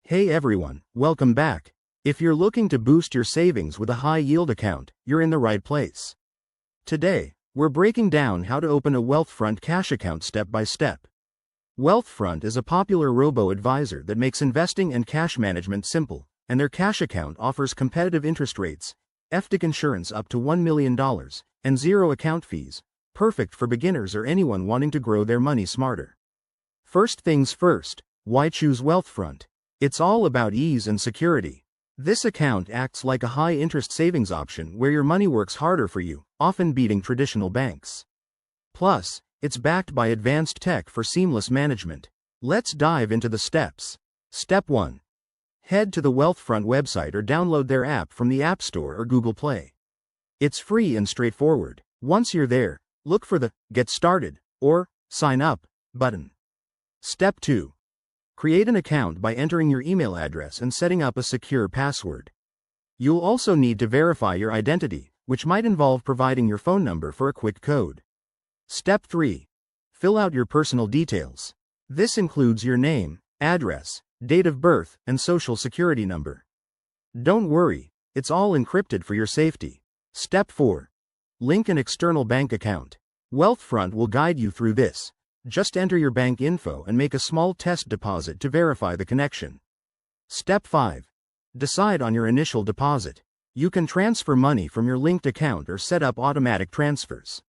Hey everyone, welcome back. If you're looking to boost your savings with a high-yield account, you're in the right place. Today, we're breaking down how to open a Wealthfront cash account step by step. Wealthfront is a popular robo-advisor that makes investing and cash management simple, and their cash account offers competitive interest rates, FDIC insurance up to $1 million, and zero account fees, perfect for beginners or anyone wanting to grow their money smarter. First things first, why choose Wealthfront? It's all about ease and security. This account acts like a high-interest savings option where your money works harder for you, often beating traditional banks. Plus, it's backed by advanced tech for seamless management. Let's dive into the steps. Step 1. Head to the Wealthfront website or download their app from the App Store or Google Play. It's free and straightforward. Once you're there, look for the Get Started or Sign Up button. Step 2. Create an account by entering your email address and setting up a secure password. You'll also need to verify your identity, which might involve providing your phone number for a quick code. Step 3. Fill out your personal details. This includes your name, address, date of birth, and social security number. Don't worry, it's all encrypted for your safety. Step 4. Link an external bank account. Wealthfront will guide you through this. Just enter your bank info and make a small test deposit to verify the connection. Step 5. Decide on your initial deposit. You can transfer money from your linked account or set up automatic transfers.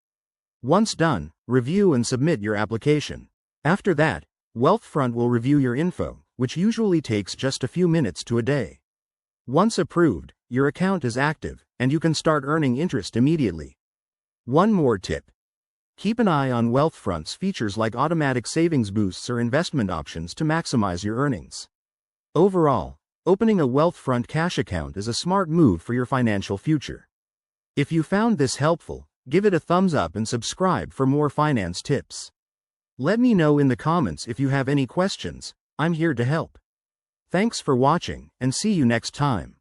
Once done, review and submit your application. After that, Wealthfront will review your info, which usually takes just a few minutes to a day. Once approved, your account is active, and you can start earning interest immediately. One more tip. Keep an eye on Wealthfront's features like automatic savings boosts or investment options to maximize your earnings. Overall, opening a Wealthfront cash account is a smart move for your financial future. If you found this helpful, give it a thumbs up and subscribe for more finance tips. Let me know in the comments if you have any questions. I'm here to help. Thanks for watching, and see you next time.